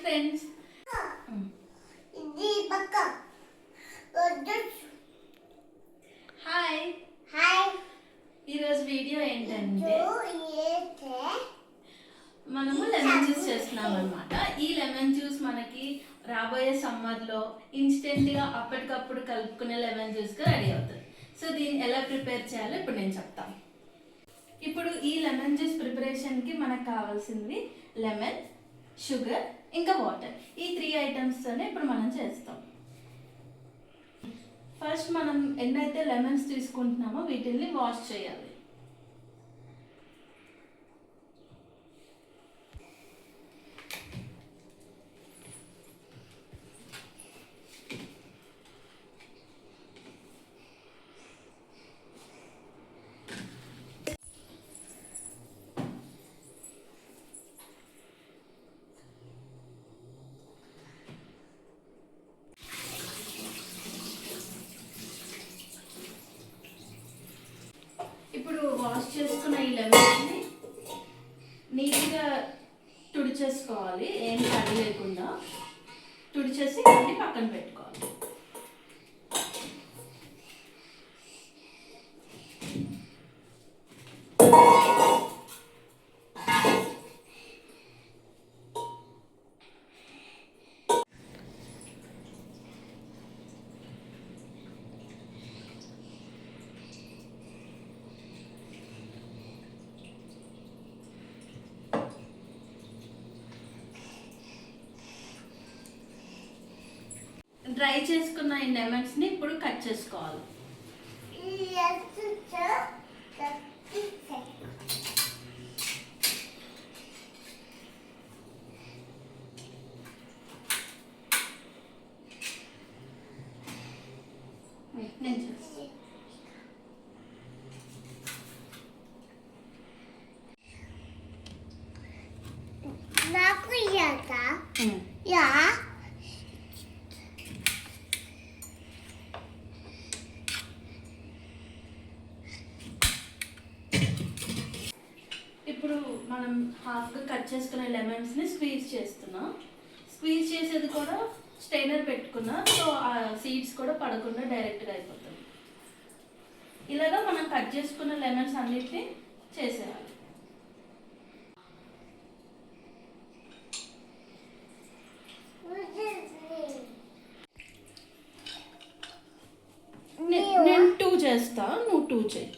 Friends, hi hi. ఈరోజు video ఏంటంటే మనము లెమన్ జ్యూస్ చేస్తున్నాం అనమాట. ఈ లెమన్ జ్యూస్ మనకి రాబోయే సమ్మర్లో ఇన్స్టెంట్గా అప్పటికప్పుడు కలుపుకునే లెమన్ జ్యూస్గా రెడీ అవుతుంది. సో దీన్ని ఎలా ప్రిపేర్ చేయాలో ఇప్పుడు నేను చెప్తాను. ఇప్పుడు ఈ లెమన్ జ్యూస్ ప్రిపరేషన్కి మనకు కావాల్సింది లెమన్, షుగర్, ఇంకా వాటర్. ఈ 3 ఐటమ్స్తోనే ఇప్పుడు మనం చేస్తాం. ఫస్ట్ మనం ఎన్నైతే లెమన్స్ తీసుకుంటున్నామో వీటిని వాష్ చేయాలి. ఇప్పుడు వాష్ చేసుకున్న ఈ లెమన్ని నీట్గా తుడిచేసుకోవాలి. ఏం తడి లేకుండా తుడిచేసి మళ్ళీ పక్కన పెట్టుకోవాలి. డ్రై చేసుకున్న ఈ లెమన్స్ని ఇప్పుడు కట్ చేసుకోవాలి. నేను చేస్తాను. నాకు యా ఇప్పుడు మనం హాఫ్గా కట్ చేసుకునే లెమన్స్ని స్క్వీజ్ చేస్తున్నాం. స్క్వీజ్ చేసేది కూడా స్ట్రైనర్ పెట్టుకున్నా, సో ఆ సీడ్స్ కూడా పడకుండా డైరెక్ట్గా అయిపోతుంది. ఇలాగా మనం కట్ చేసుకున్న లెమన్స్ అన్నిటిని చేసేయాలి. నేను 2 చేస్తా, నువ్వు 2 చేయి.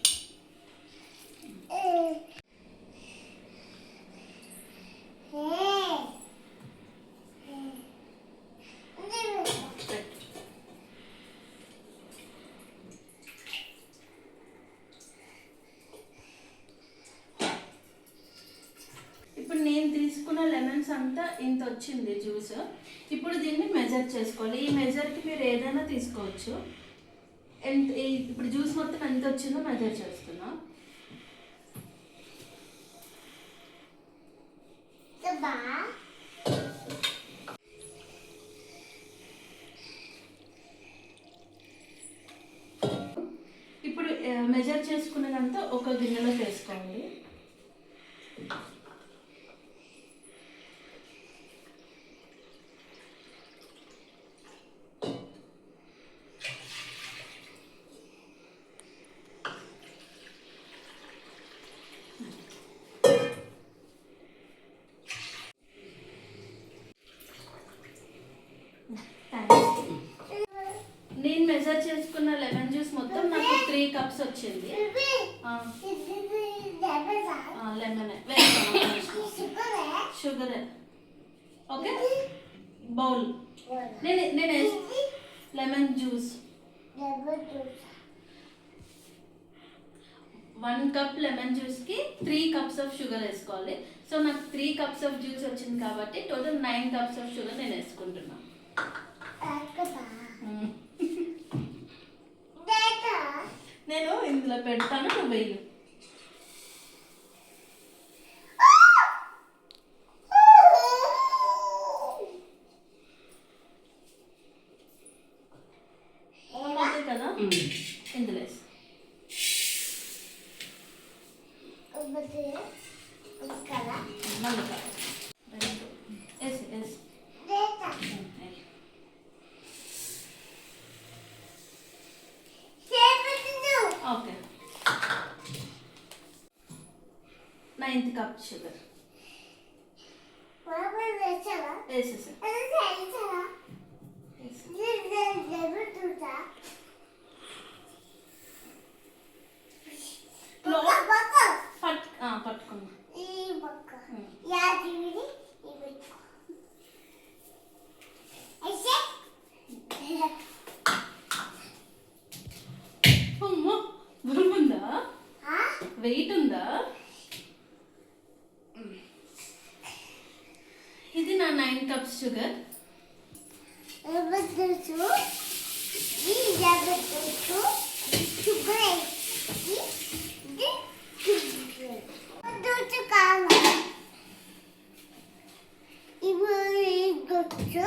ఇప్పుడు నేను తీసుకున్న లెమన్స్ అంతా ఇంత వచ్చింది జ్యూస్. ఇప్పుడు దీన్ని మెజర్ చేసుకోవాలి. ఈ మెజర్కి మీరు ఏదైనా తీసుకోవచ్చు. ఇప్పుడు జ్యూస్ మొత్తం ఎంత వచ్చిందో మెజర్ చేస్తున్నా. ఇప్పుడు మెజర్ చేసుకున్నదంతా ఒక గిన్నెలో వేసుకోండి. నేను మెజర్ చేసుకున్న లెమన్ జ్యూస్ మొత్తం నాకు 3 కప్స్ వచ్చింది. Lemon sugar okay. బౌల్ నేను లెమన్ జ్యూస్ 1 కప్ లెమన్ జ్యూస్కి 3 కప్స్ ఆఫ్ షుగర్ వేసుకోవాలి. సో నాకు 3 కప్స్ ఆఫ్ జ్యూస్ వచ్చింది కాబట్టి టోటల్ 9 కప్స్ ఆఫ్ షుగర్ నేను వేసుకుంటున్నాను. నేను ఇందులో పెడతాను, నువ్వు వెయ్యి. అదే కదా, ఇందులో మళ్ళీ 9th కప్ షుగర్ బాబా వేసావా వేసేసా. అది వేసావా జరుగుతుందా పట్టుకున్నా. ఈ బొక్క యాదివిని ఈ బొక్క అయితే అమ్మో బరువుందా? వెయిట్ ఉందా? ఇది నా 9 కప్స్ షుగర్. జబర్దస్తు ఈ జబర్దస్తు షుగర్ ఇది షుగర్ దూచు కావా ఇవి దూచు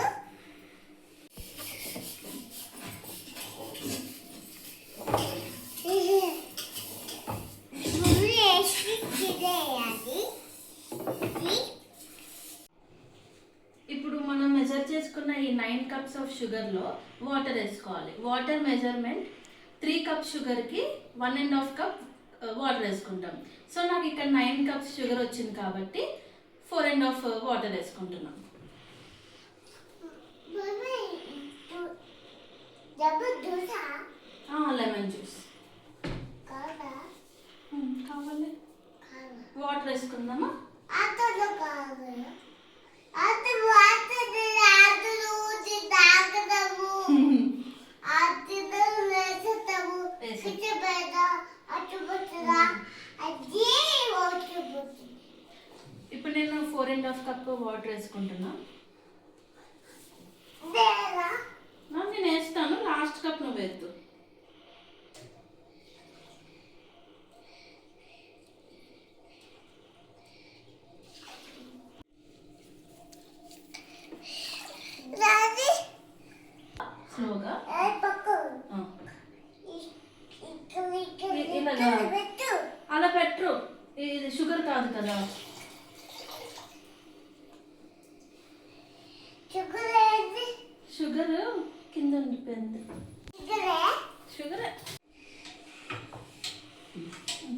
ఇప్పుడు మనం మెజర్ చేసుకున్న ఈ 9 కప్స్ ఆఫ్ షుగర్లో వాటర్ వేసుకోవాలి. వాటర్ మెజర్మెంట్ 3 కప్ షుగర్కి 1.5 కప్ వాటర్ వేసుకుంటాం. సో నాకు ఇక్కడ 9 కప్స్ షుగర్ వచ్చింది కాబట్టి 4.5 వాటర్ వేసుకుంటున్నాం. లెమన్ జ్యూస్ కావాలి. వాటర్ వేసుకుందామా? ఇప్పుడు నేను 4.5 కప్ వాటర్ వేసుకుంటున్నా. నేను వేస్తాను, లాస్ట్ కప్ నువ్వు వేద్దు. స్లోగా ఇలాగా అలా పెట్టు. ఇది షుగర్ కాదు కదా. షుగర్ కింద ఉండిపోయింది. షుగర్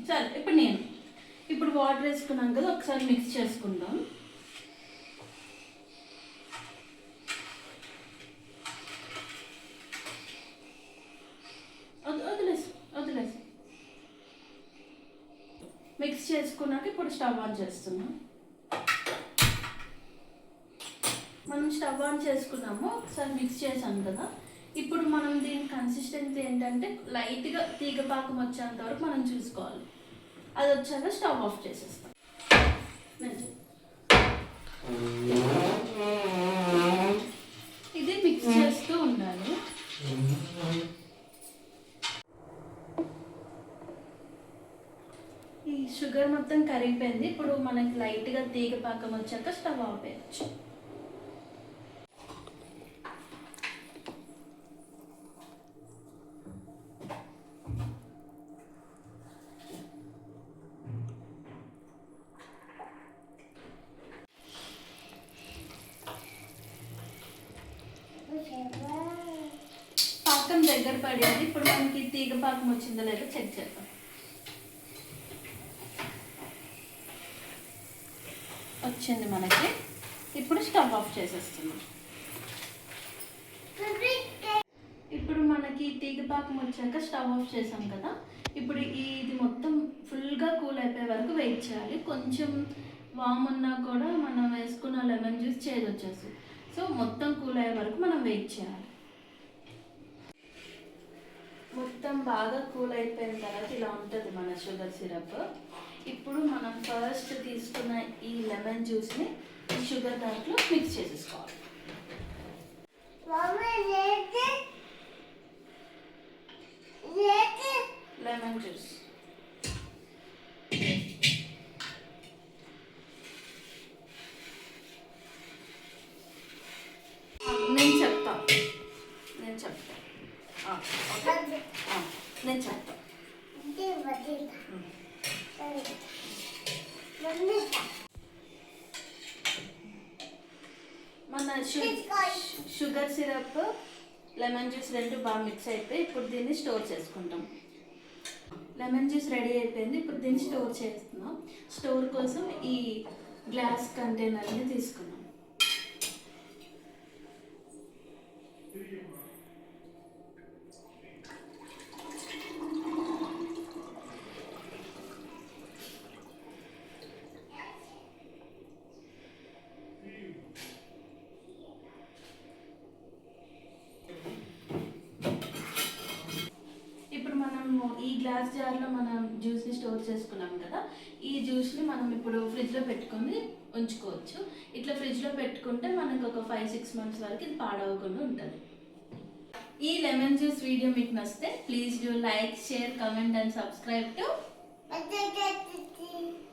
సరే. ఇప్పుడు వాటర్ వేసుకున్నాం కదా, ఒకసారి మిక్స్ చేసుకుందాం. వదిలేసి మిక్స్ చేసుకున్నాక ఇప్పుడు స్టవ్ ఆన్ చేస్తున్నాం. మనం స్టవ్ ఆన్ చేసుకున్నాము, ఒకసారి మిక్స్ చేసాం కదా. ఇప్పుడు మనం దీని కన్సిస్టెన్సీ ఏంటంటే లైట్గా తీగపాకం వచ్చేంత వరకు మనం చూసుకోవాలి. అది వచ్చాక స్టవ్ ఆఫ్ చేసేస్తాం. ఇది మిక్స్ చేస్తూ ఉండాలి. ఈ షుగర్ మొత్తం కరిగిపోయింది. ఇప్పుడు మనకి లైట్గా తీగపాకం వచ్చాక స్టవ్ ఆపేయచ్చు. పాకం దగ్గర పడింది. ఇప్పుడు మనకి తీగ పాకం వచ్చిందో లేదో చెక్ చేద్దాం. వచ్చింది మనకి. ఇప్పుడు స్టవ్ ఆఫ్ చేసేస్తున్నాం. ఇప్పుడు మనకి తీగ పాకం వచ్చాక స్టవ్ ఆఫ్ చేసాం కదా. ఇప్పుడు ఇది మొత్తం ఫుల్గా కూల్ అయిపోయే వరకు వెయిట్ చేయాలి. కొంచెం వామ్ ఉన్నా కూడా మనం వేసుకున్న లెమన్ జ్యూస్ చేదు వచ్చేస్తుంది. సో మొత్తం కూల్ అయ్యే వరకు మనం వెయిట్ చేయాలి. మొత్తం బాగా కూల్ అయిపోయిన తర్వాత ఇలా ఉంటుంది మన షుగర్ సిరప్. ఇప్పుడు మనం ఫస్ట్ తీసుకున్న ఈ లెమన్ జ్యూస్ని ఈ షుగర్ దాంట్లో మిక్స్ చేసేసుకోవాలి. లెమన్ జ్యూస్ నేను చెప్తా మన షుగర్ సిరప్ లెమన్ జ్యూస్ రెండు బాగా మిక్స్ అయిపోయి ఇప్పుడు దీన్ని స్టోర్ చేసుకుంటాం. లెమన్ జ్యూస్ రెడీ అయిపోయింది. ఇప్పుడు దీన్ని స్టోర్ చేస్తున్నాం. స్టోర్ కోసం ఈ గ్లాస్ కంటైనర్ని తీసుకున్నాం. ఇప్పుడు మనము ఈ గ్లాస్ జార్లో మనం జ్యూస్ని స్టోర్ చేసుకున్నాం కదా, ఈ జ్యూస్ని మనం ఇప్పుడు ఫ్రిడ్జ్లో పెట్టుకొని ఉంచుకోవచ్చు. ఇట్లా ఫ్రిడ్జ్లో పెట్టుకుంటే మనకు ఒక 5-6 మంత్స్ వరకు ఇది పాడవకుండా ఉంటుంది. ఈ లెమన్ జ్యూస్ వీడియో మీకు నచ్చితే please do like, share, comment and subscribe to But